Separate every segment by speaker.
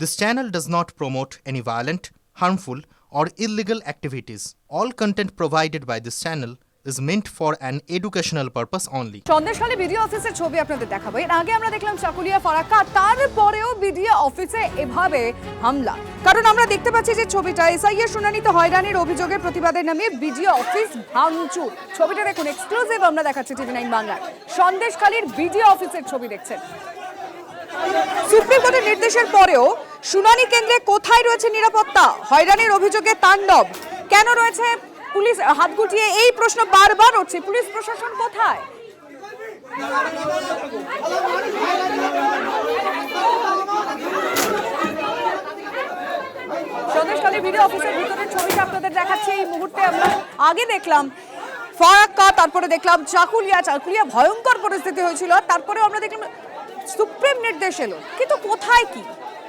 Speaker 1: This channel does not promote any violent, harmful, or illegal activities. All content provided by this channel is meant for an educational purpose only.
Speaker 2: Sandeshkhali BDO অফিসের ছবি আপনাদের দেখাবো। এর আগে আমরা দেখলাম চাকুলিয়া ফারাক্কা, তারপরেও বিডিও অফিসে এভাবে হামলা। কারণ আমরা দেখতে পাচ্ছি যে ছবিটা এসআইয়ের শুনানিতে হয়রানির অভিযোগে প্রতিবাদের নামে বিডিও অফিস ভাঙচুর। ছবিটা দেখুন, এক্সক্লুসিভ আমরা দেখাচ্ছি টিভি9 বাংলায়। সন্দেশখালীর বিডিও অফিসের ছবি দেখছেন। সুপ্রিম কোর্টের নির্দেশের পরেও শুনানি কেন্দ্রে কোথায় রয়েছে নিরাপত্তা? হয়রানির অভিযোগে তাণ্ডব কেন রয়েছে? পুলিশ হাত গুটিয়ে এই প্রশ্ন বারবার উঠছে। পুলিশ প্রশাসন কোথায়? সন্দেশখালী ভিডিও অফিসের ভিতরের ছবিটা আপনাদের দেখাচ্ছি এই মুহূর্তে। আমরা আগে দেখলাম ফারাক্কা, তারপরে দেখলাম চাকুলিয়া ভয়ঙ্কর পরিস্থিতি হয়েছিল, তারপরেও আমরা দেখলাম সুপ্রিম নির্দেশ এলো, কিন্তু কোথায় কি?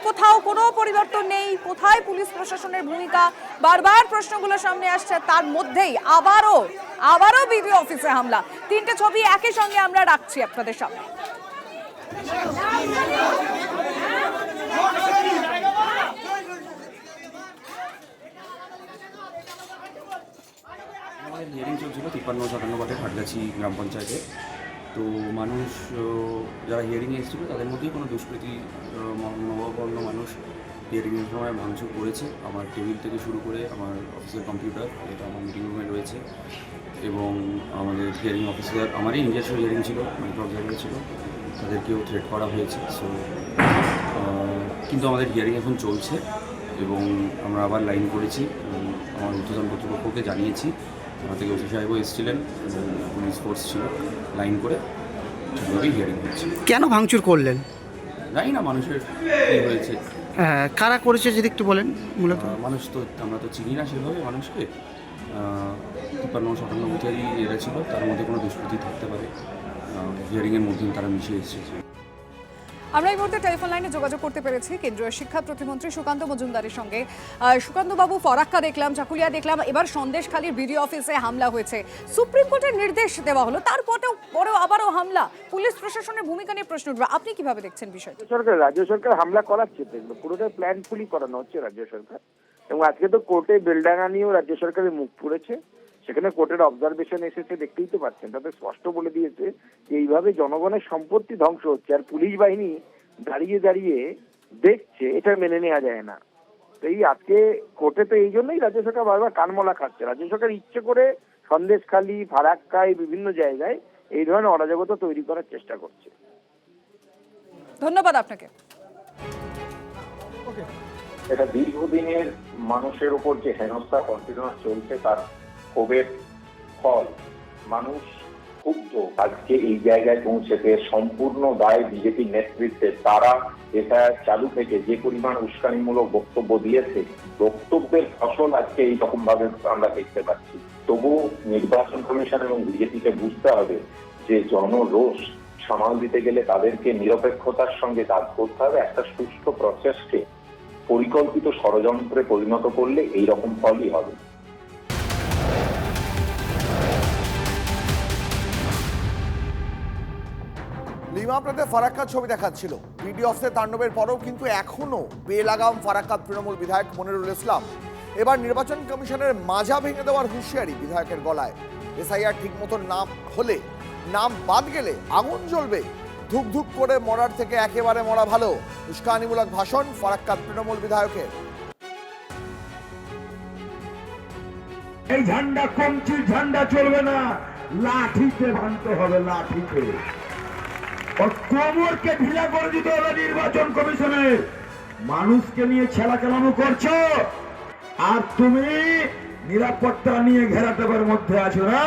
Speaker 2: কোথাও কোনো পরিবর্তন নেই। কোথায় পুলিশ প্রশাসনের ভূমিকা? বারবার প্রশ্নগুলো সামনে আসছে। তার মধ্যেই আবারও বিডিও অফিসে হামলা। তিনটে ছবি একই সঙ্গে আমরা রাখছি আপনাদের সামনে।
Speaker 3: আমাদের হিয়ারিং চলছিল 53-57 ওয়ার্ডে খাটগাছি গ্রাম পঞ্চায়েতে। তো মানুষ যারা হিয়ারিংয়ে এসেছিলো তাদের মধ্যেই কোনো দুষ্কৃতী নববর্ণ মানুষ হিয়ারিংয়ের সময় ভাঙচুর করেছে। আমার টেবিল থেকে শুরু করে আমার অফিসের কম্পিউটার, এটা আমার মিটিং রুমে রয়েছে, এবং আমাদের হিয়ারিং অফিসার, আমারই নিজস্ব হিয়ারিং ছিল, মাইক্রো অবজারভার ছিল, তাদেরকেও থ্রেট করা হয়েছে। সো কিন্তু আমাদের হিয়ারিং এখন চলছে এবং আমরা আবার লাইন করেছি এবং আমার ঊর্ধ্বতন কর্তৃপক্ষকে জানিয়েছি। আমার থেকে ওসি সাহেবও এসেছিলেন, পুলিশ ফোর্স ছিল, লাইন করে ঠিকভাবেই হিয়ারিং হচ্ছে।
Speaker 4: কেন ভাঙচুর করলেন?
Speaker 3: জানি না মানুষের কী হয়েছে।
Speaker 4: কারা করেছে যদি একটু বলেন। মূলত
Speaker 3: মানুষ তো আমরা তো চিনি না সেভাবে মানুষকে। 53-57 বুথেরই এরা ছিল, তার মধ্যে কোনো দুষ্কৃতি থাকতে পারে, হিয়ারিংয়ের মধ্যে তারা মিশে এসেছে।
Speaker 2: আমরা এই মুহূর্তে টেলিফোন লাইনে যোগাযোগ করতে পেরেছি কেন্দ্রীয় শিক্ষা প্রতিমন্ত্রী সুকান্ত মজুমদারের সঙ্গে। সুকান্ত বাবু, ফারাক্কা দেখলাম, চাকুলিয়া দেখলাম, এবার সন্দেশখালীর বিডিও অফিসে হামলা হয়েছে। সুপ্রিম কোর্টের নির্দেশ দেওয়া হলো, তারপরেও আবারও হামলা। পুলিশ প্রশাসনের ভূমিকা নিয়ে প্রশ্ন উঠবে, আপনি কিভাবে দেখছেন বিষয়টা?
Speaker 5: রাজ্য সরকার হামলা করাচ্ছে, দেখলো পুরোটাই প্ল্যানফুলি করানো হচ্ছে রাজ্য সরকার। এবং আজকে তো কোর্টে বেলডাঙ্গা নিয়েও রাজ্য সরকারের মুখ পুড়েছে, সেখানে কোর্টের অবজারভেশন এসেছে, দেখতেই তো পাচ্ছেন। তাদের স্পষ্ট বলে দিয়েছে যে এইভাবে জনগণের সম্পত্তি ধ্বংস হচ্ছে আর পুলিশ বাহিনী দাঁড়িয়ে দাঁড়িয়ে দেখছে, এটা মেনে নেওয়া যায় না। তো এই আজকে কোর্টে তো এই জন্যই রাজ্য সরকার বারবার কানমলা খাচ্ছে। রাজ্য সরকার ইচ্ছে করে সন্দেশখালী, ফারাক্কায়, বিভিন্ন জায়গায় এই ধরনের অরাজকতা তৈরি করার চেষ্টা করছে।
Speaker 2: ধন্যবাদ আপনাকে।
Speaker 6: এটা দীর্ঘদিনের মানুষের উপর যে হেনস্থা কন্টিনিউয়াস চলছে, তার ক্ষোভের ফল। মানুষ ক্ষুব্ধ। আজকে এই জায়গায় পৌঁছেছে সম্পূর্ণ দায় বিজেপি নেতৃত্বের। তারা এটা চালু থেকে যে পরিমাণ উস্কানিমূলক বক্তব্য দিয়েছে, বক্তব্যের ফসল আজকে এই রকম ভাবে আমরা দেখতে পাচ্ছি। তবু নির্বাচন কমিশন এবং বিজেপিকে বুঝতে হবে যে জনরোষ সামাল দিতে গেলে তাদেরকে নিরপেক্ষতার সঙ্গে কাজ করতে হবে। একটা সুষ্ঠু প্রসেসকে পরিকল্পিত ষড়যন্ত্রে পরিণত করলে এই রকম ফলই হবে।
Speaker 7: লিমা আপনাদের ফারাক্কার ছবি দেখাচ্ছিল। বিডিও অফিসে তাণ্ডবের পরেও কিন্তু এখনো বেলাগাম ফারাক্কা তৃণমূল বিধায়ক মনিরুল ইসলাম। এবার নির্বাচন কমিশনের মাজা ভেঙে দেওয়ার হুঁশিয়ারি বিধায়কের গলায়। এসআইআর ঠিক মতো নাম হলে, নাম বাদ গেলে আগুন জ্বলবে। ধুক ধুক করে মরার থেকে একেবারে মরা ভালো, উস্কানিমূলক ভাষণ ফারাক্কা তৃণমূল বিধায়কের।
Speaker 8: এই ঝান্ডা কমছি, ঝান্ডা চলবে না, লাঠিতে ভাঙতে হবে, লাঠিতে। কোমরকে ঢিলা করে দিতে হবে নির্বাচন কমিশনের। মানুষকে নিয়ে ছেলা চালানো করছো, আর তুমি নিরাপত্তা নিয়ে ঘেরাটোপের মধ্যে আছো না।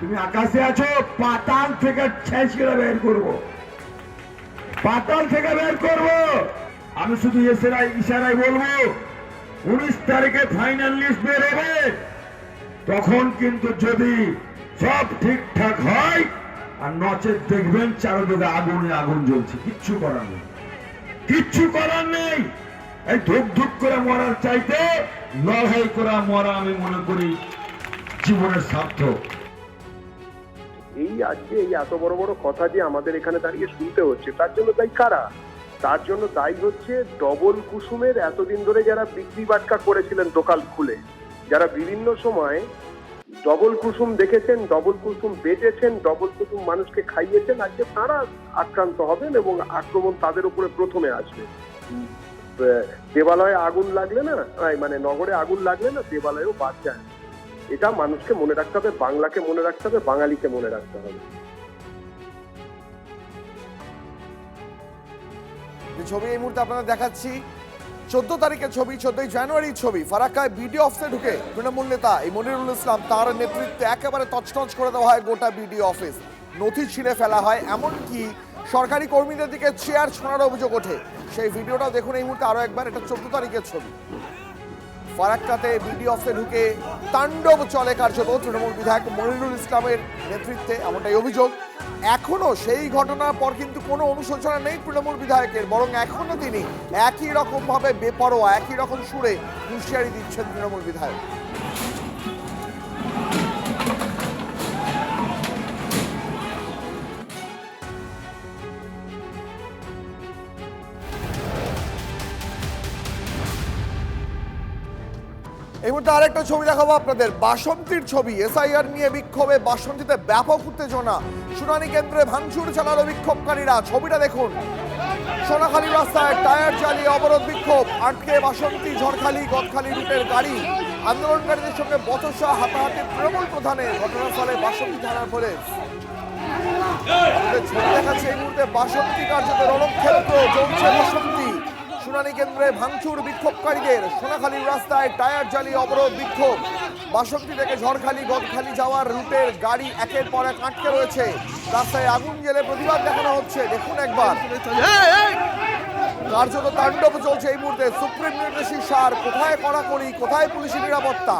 Speaker 8: তুমি আকাশে আছো, পাতাল থেকে ছেঁচড়ে বের করবো, পাতাল থেকে বের করবো। আমি শুধু ইশারায় বলবো, 19 তারিখে ফাইনাল লিস্ট বের হবে। তখন কিন্তু যদি সব ঠিকঠাক হয়, আর নচেত দেখবেন চারদিকে আগুনে আগুন জ্বলছে। কিচ্ছু করার নেই, কিচ্ছু করার নেই। এই ধুক ধুক করে মরার চাইতে লড়াই করা মরা আমি মনে করি জীবনের সার্থক।
Speaker 5: এই আজকে এই এত বড় বড় কথা যে আমাদের এখানে দাঁড়িয়ে শুনতে হচ্ছে, তার জন্য তাই কারা?
Speaker 9: তার জন্য দায়ী হচ্ছে ডবল কুসুমের এতদিন ধরে যারা বিক্রি বাটকা করেছিলেন দোকান খুলে, যারা বিভিন্ন সময় ডবল কুসুম দেখেছেন, ডবল কুসুম বেচেছেন, ডবল কুসুম মানুষকে খাইয়েছেন, আজকে তারা আক্রান্ত হবেন এবং আক্রমণ তাদের উপরে প্রথমে আসবে। দেবালয়ে আগুন লাগলে না, মানে নগরে আগুন লাগলে না দেবালয়েও বাদ যায়। এটা মানুষকে মনে রাখতে হবে, বাংলাকে মনে রাখতে হবে, বাঙালিকে মনে রাখতে হবে।
Speaker 7: ছবি এই মুহূর্তে আপনারা দেখাচ্ছি 14 তারিখের ছবি, 14 জানুয়ারির ছবি। ফারাক্কায় বিডিও অফিসে ঢুকে তৃণমূল নেতা এই মনিরুল ইসলাম, তার নেতৃত্বে একেবারে তছনছ করে দেওয়া হয় গোটা বিডিও অফিস, নথি ছিঁড়ে ফেলা হয়, এমনকি সরকারি কর্মীদের দিকে চেয়ার ছোঁড়ার অভিযোগ ওঠে। সেই ভিডিওটাও দেখুন এই মুহূর্তে আরো একবার। এটা 14 তারিখের ছবি। ফারাক্কাতে বিডিও অফিসে ঢুকে তাণ্ডব চলে কার্যত তৃণমূল বিধায়ক মনিরুল ইসলামের নেতৃত্বে, এমনটাই অভিযোগ। এখনো সেই ঘটনার পর কিন্তু কোনো অনুশোচনা নেই তৃণমূল বিধায়কের, বরং এখনো তিনি একই রকম ভাবে বেপরোয়া, একই রকম সুরে হুঁশিয়ারি দিচ্ছেন তৃণমূল বিধায়ক। এই মুহূর্তে আরেকটা ছবি দেখাবো আপনাদের, বাসন্তীর ছবি। এসআইআর নিয়ে বিক্ষোভে বাসন্তীতে ব্যাপক উত্তেজনা, শুনানি কেন্দ্রে ভাঙচুর চালালো বিক্ষোভকারীরা। ছবিটা দেখুন, সোনাখালী রাস্তায় টায়ার জ্বালিয়ে অবরোধ বিক্ষোভ, আটকে বাসন্তী ঝড়খালি গদখালি রুটের গাড়ি। আন্দোলনকারীদের সঙ্গে বচসা, হাতাহাতি তৃণমূল প্রধানের। ঘটনাস্থলে বাসন্তী থানার পুলিশ। ছবি দেখাচ্ছে এই মুহূর্তে বাসন্তী কার্যত রণক্ষেত্র, চলছে বাসন্তী। শুনানি কেন্দ্রে ভাঙচুর বিক্ষোভকারীদের, সোনাখালী রাস্তায় টায়ার জ্বালিয়ে অবরোধ বিক্ষোভ। বাসন্তী থেকে ঝড়খালি গদখালি যাওয়ার রুটের গাড়ি একের পর এক আটকে রয়েছে। রাস্তায় আগুন জ্বেলে প্রতিবাদ দেখানো হচ্ছে। দেখুন একবার, কার্যত তাণ্ডব চলছে এই মুহূর্তে। সুপ্রিম নির্দেশিত সার, কোথায় কড়াকড়ি, কোথায় পুলিশি নিরাপত্তা।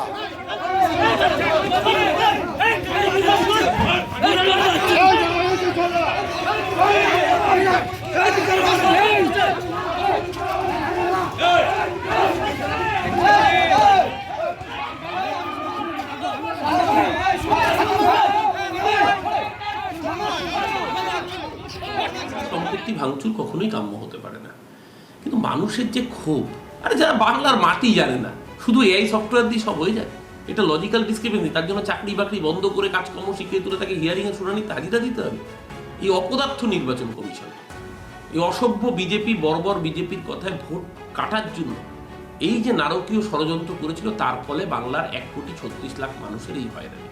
Speaker 10: সম্পত্তি ভাঙচুর কখনোই কাম্য হতে পারে না, কিন্তু মানুষের যে ক্ষোভ, আরে যারা বাংলার মাটি জানে না, শুধু এআই সফটওয়্যার দিয়ে সব হয়ে যায়, এটা লজিক্যাল ডিসক্রিপেন্সি। তার জন্য চাকরি বাকরি বন্ধ করে কাজকর্ম শিখিয়ে তুলে তাকে হিয়ারিং এর শুনানিতে হাজিরা দিতে হবে। এই অপদার্থ নির্বাচন কমিশন, এই অসভ্য বিজেপি, বর্বর বিজেপির কথায় ভোট কাটার জন্য এই যে নারকীয় ষড়যন্ত্র করেছিল, তার ফলে বাংলার 1,36,00,000 মানুষের এই হয়রানি,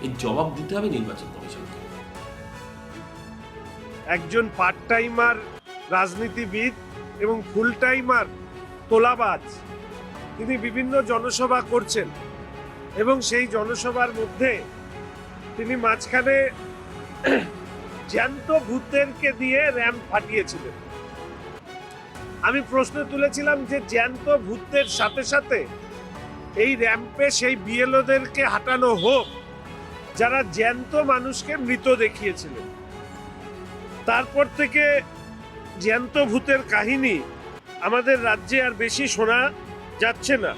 Speaker 10: এর জবাব দিতে হবে নির্বাচন কমিশনকে।
Speaker 11: একজন পার্ট টাইমার রাজনীতিবিদ এবং ফুল টাইমার তোলাবাজ, তিনি বিভিন্ন জনসভা করছেন এবং সেই জনসভার মধ্যে তিনি মাঝখানে জ্যান্ত ভূতেরকে দিয়ে র্যাম্প ফাটিয়েছিলেন। আমি প্রশ্ন তুলেছিলাম যে জ্যান্ত ভূতের সাথে সাথে এই র্যাম্পে সেই বিএলওদেরকে হাঁটানো হোক যারা জ্যান্ত মানুষকে মৃত দেখিয়েছিলেন। তারপর থেকে জ্যান্ত ভূতের কাহিনী আমাদের রাজ্যে আর বেশি শোনা যাচ্ছে না।